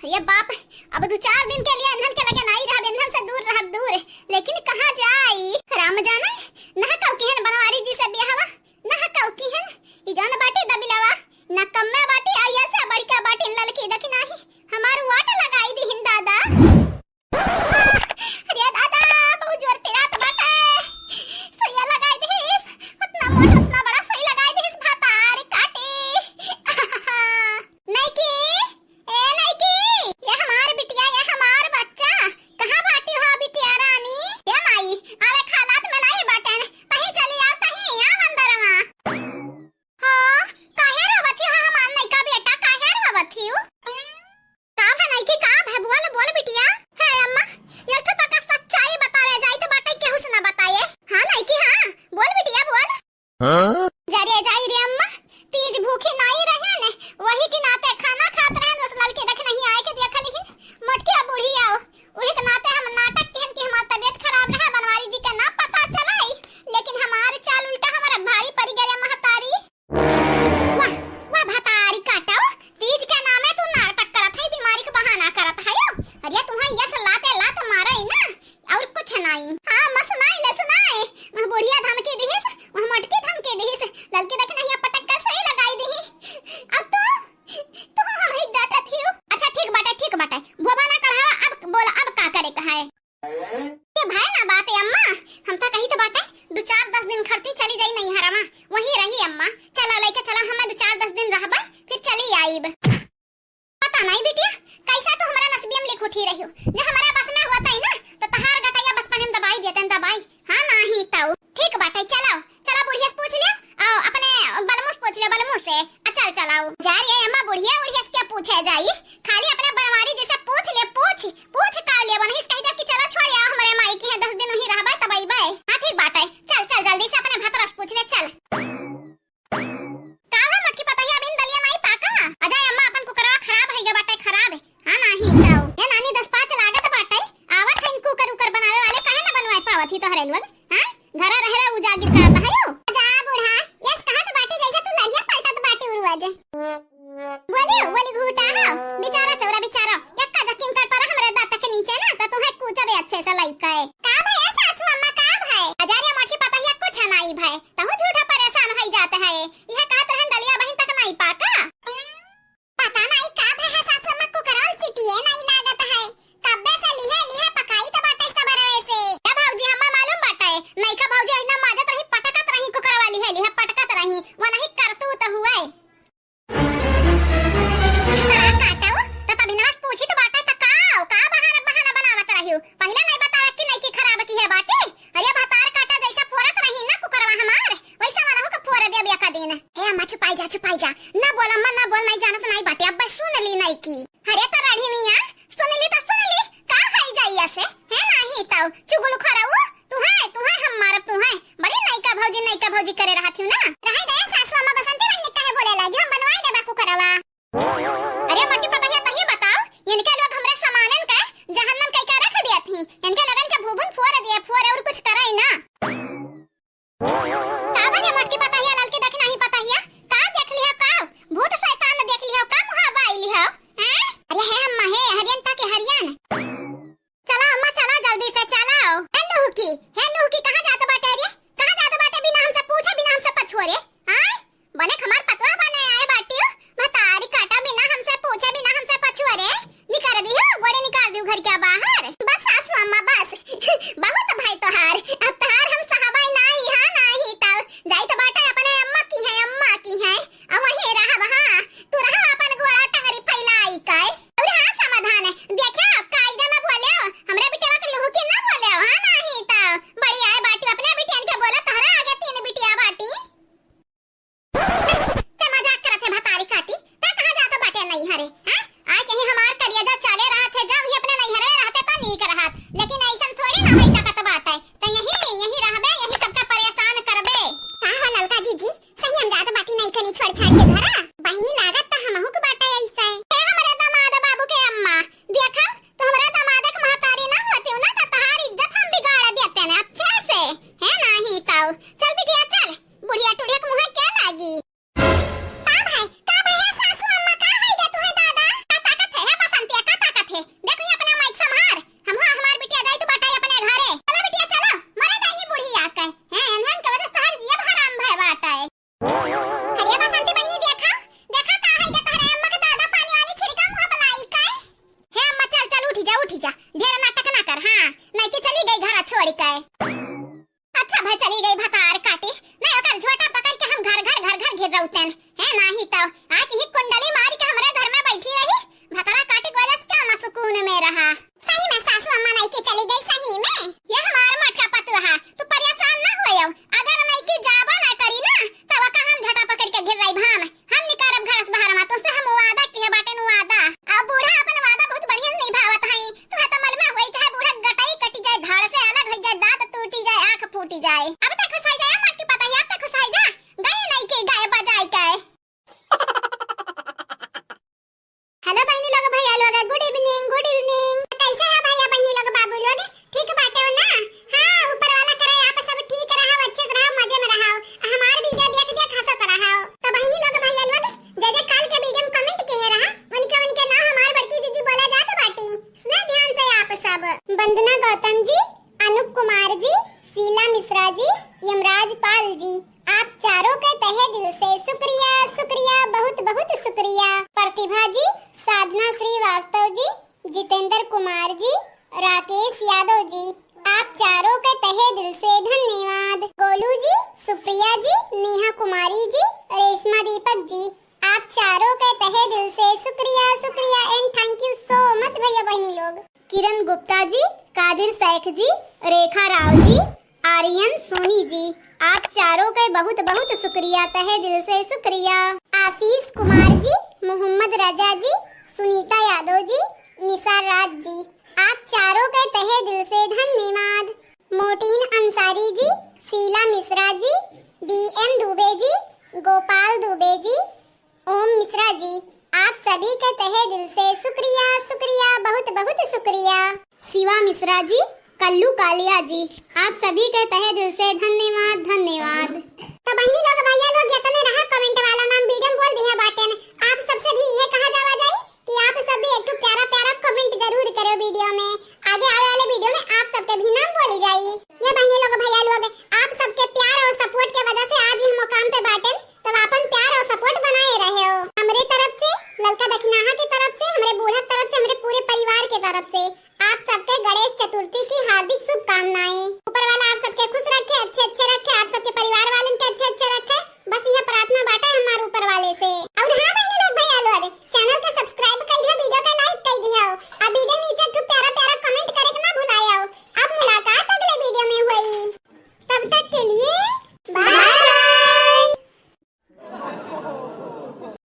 ये बाप, अब 2-4 दिन के लिए ईंधन के लगे नहीं रहा, ईंधन से दूर रहा दूर, लेकिन कहाँ जाई? राम जाने ना कऊ की हन बनवारी जी से बियाहवा, ना कऊ की हन ई जान बाटी दबिलावा, ना कम्मे बाटी आइया से बड़का बाटी ललकी दखी नाही, हमार वाट लगाई दी हिन दादा। अरे दादा बहुत जोर पिरात बाटे, सैया लगाई दीस, उतना मोटा उतना बड़ा सही लगाई दीस भातार काटी। नहीं की नहीं की, ये हमार बिटिया, ये हमार बच्चा, कहाँ बाटी हो बिटिया रानी? ये माई आवे खालात में नहीं बाटन, कहीं चली आओ, कहीं आ अंदरवा। हां काहे रोवत हो हमार नहीं का बेटा, काहे रोवत हो? का है नहीं की, का है बोल बोल बिटिया। है अम्मा ये तो का सच्चाई बतावे जाई तो बाटे केहू से ना बताए। हां नहीं की, हां बोल बिटिया बोल। हां जारे जाई रे अम्मा, तीज भूखी नहीं रहे ने, वही के नाते खाना खात रहे, उस लड़के देख नहीं आए के देख लेकिन मटकी बूढ़ी आओ, वही के नाते हम नाटक कहन कि हमार तबीयत खराब रहे, बनवारी जी का ना पता चलाई, लेकिन हमार चाल उल्टा हमारा भारी पड़ गया महतारी। वाह वाह भतारी काटाओ, तीज के नामे तू नाटक करत है, बीमारी का बहाना करत है। अरे तुम्हें ये लाते लात मारे ना और कुछ नहीं। हां मस नहीं ले सुनाए, मैं बुढ़िया धमकी दीस, मैं मटकी धमकी दीस, लड़के देख नहीं पटक कर सही लगाई दी। अब तो हम ही डाटा थी। अच्छा ठीक बाटे भोबा ना कढ़ावा, अब बोल अब का करे कहा है? ये भाई ना बात है अम्मा, हम तो कही तो बाटे 2-4-10 दिन खरती चली जाई नहीं हरामा, वही रही अम्मा, चला लेके चला हमें 2-4-10 दिन रहबा, फिर चली आईब। पता नहीं बिटिया कैसा तो हमारा नसीब में लिख उठी रही हो, जो हमारा बस में हुआ था ना तो तहार गटैया बचपन में दबाई देतन दबाई। हां नहीं तो ठीक बाटे, चलाओ चला बुढ़िया से पूछ लियो, आओ अपने बलमुस पूछ लियो बलमुस से। अच्छा चलाओ जा रे अम्मा, बुढ़िया से क्या पूछे जाई, खाली अपने बनवारी जैसे पूछ ले, पूछ का ले बन हिस कह दे कि चलो छोड़ आओ हमारे माई की है, 10 दिन वही रहबा तब आईबे। हां ठीक बाटे, चल जल्दी से अपने भतरा से पूछ ले चल। कावा मटकी पता है अभी दलिया नहीं पाका, अजय अम्मा अपन कुकरवा खराब है गे बाटे, खराब है। हां नहीं तो ये नानी 10-5 लागत बाटे, आवत है कुकर बनावे वाले, काहे ना बनवाए पावत ही तो हरेलवन। हां घरा रहे उजागिर करता है यो जा बूढ़ा, ये कहां तो बाटे जैसे तू लहिया पलटा तो बाटे उड़वाजे। बोली घूटा हो बेचारा चौरा बेचारा, यक्का जकिन कर पर हमरे दांत के नीचे ना तो तुम्हें कूचबे अच्छे से लइका है। का भाई सासू अम्मा का भाई अजारिया मटकी पता है कुछ नहीं भाई, तहु झूठा परेशान हो जाते है, यह कहत रहन दलिया बहन तक नहीं पाका। पता नहीं का भाई सासू अम्मा को करल सिटिए नहीं लागत है, कब्बे से लिहे पकाई तो बाटे सबरवे से। क्या भौजी हम्मा मालूम बाटे नहीं का भौजी इतना माजत रही पटकत रही कुकर वाली है, लिहे पटकत रही वो नहीं करतू तो हुए। काटाओ तो तभी नवाज पूछी तो बाटे तकाओ का बहाना बनावत रही हो, पहले नहीं बतावे कि नहीं की खराब की है बाटे। अरे भतार काटा जैसा फोरत रही ना कुकरवा हमार, वैसा वाला हो का फोर दे बिया का दिन। हे अम्मा छुपाई जा ना बोल अम्मा ना बोल, नहीं जानत नहीं बाटे, अब बस सुन ली नहीं की। अरे तो रढ़ी नहीं आ, सुन ली का खाई जाइया से है नहीं तो चुगलू खराऊ तू है हम मारब तू है बड़ी नहीं का भौजी करे रहत हूं ना, रहे दे सासू अम्मा बसंती रहने काहे बोले लागी, हम बनवाई देबा कुकरवा। अरे मटकी पता है तही बताओ, इनके लोग हमरे सामानन का जहन्नम कई का रख दिया थी, इनके लगन के भूबन फोर और कुछ कराई ना। का भले मटकी पता है ललके देख नहीं पता है, का देख लिया का भूत शैतान देख लिया का मुहावा आई लिया हैं? अरे है अम्मा है हरियन के हरियन, चला अम्मा चला जल्दी से चलाओ। हेलो की कहां जात बाटे रे, कहां जात बाटे बिना हमसे पूछे बिना हमसे पछोरे, छोड़ के। अच्छा भाई चली गई भकार काटे, नहीं ओकर झोटा पकड़ के हम घर घेर रउतन है नाही तो आज ही कुंडली मार के हमरे घर में बैठी रही, भकरा काटे गोलस क्यों ना सुकून में रहा। सही में सासू अम्मा नहीं के चली गई सही में, ये हमार मटका पतुहा तू परेशान ना होयो, अगर नहीं की जाबा ना करी ना तब का हम झोटा पकड़ के घेर रही भाम, हम निकारब घर से बाहर में तो से हम वादा किए बाटे नु वादा। अब बूढ़ा अपन वादा बहुत बढ़िया निभावत हई, तू तो मल में होई चाहे बूढ़ा गटाई कटी जाए, धाड़ से अलग हो जाए, दांत टूटी जाए, आंख फूटी जाए, अब तक खुश हो जाए मटकी पता ही, अब तक खुश हो जा गई नहीं के गाय बजाए के। हेलो बहनी लोग भैया लोग, गुड इवनिंग कैसे है भैया बहनी लोग बाबू लोग, ठीक बाटे हो ना? हां ऊपर वाला करे आप सब ठीक रहा, अच्छे से रहो, मजे में रहो, हमार वीडियो देख हंसत रहो। तो बहनी लोग भैया लोग जे काल के वीडियो में कमेंट किए रहा उनके नाम हमार बड़की दीदी बोला जात बाटी, सुना ध्यान से आप सब। वंदना गौतम जी, अनूप कुमार जी, शीला मिश्रा जी, यमराज पाल जी, आप चारों के तहे दिल से शुक्रिया बहुत शुक्रिया। प्रतिभा जी, साधना श्रीवास्तव जी, जितेंद्र कुमार जी, राकेश यादव जी, आप चारों के तहे दिल से धन्यवाद। गोलू जी, सुप्रिया जी, नेहा कुमारी जी, रेशमा दीपक जी, आप चारों के तहे दिल से शुक्रिया and thank you so much भैया बहनी लोग। किरण गुप्ता जी, कादिर शेख जी, रेखा राव जी, आर्यन सोनी जी, आप चारों के बहुत शुक्रिया, तहे दिल से शुक्रिया। आशीष कुमार जी, मोहम्मद रजा जी, सुनीता यादव जी, निसार राज जी, आप चारों के तहे दिल से धन्यवाद। मोटीन अंसारी जी, शीला मिश्रा जी, DM दुबे जी, गोपाल दुबे जी, ओम मिश्रा जी, आप सभी के तहे दिल से शुक्रिया बहुत शुक्रिया। शिवा मिश्रा जी, कल्लू कालिया जी, आप सभी के तहे दिल से धन्यवाद। तो बहनी लोग भैया लोग इतने रहा कमेंट वाला नाम वीडियो में बोल दिया बाटे, आप सबसे भी यह कहा जावा जाए कि आप सब भी एक प्यारा कमेंट जरूर करो वीडियो में, आगे आने वाले वीडियो में आप सबके भी नाम बोले जाइए। ये बहनी लोग भैया लोग आप सबके प्यार और सपोर्ट के वजह से आज ही मुकाम पे बाटे, तब अपन प्यार और सपोर्ट बनाए रहे हो। हमारे तरफ से, ललका दखनाहा की तरफ से, हमारे बूढ़ा तरफ से, हमारे पूरे परिवार के तरफ से आप सबके गणेश चतुर्थी की हार्दिक शुभकामनाएं। ऊपर वाला आप सबके खुश रखे, अच्छे रखे, आप सबके परिवार वालों के अच्छे रखे, बस यह प्रार्थना बाटा है हमारे ऊपर वाले से।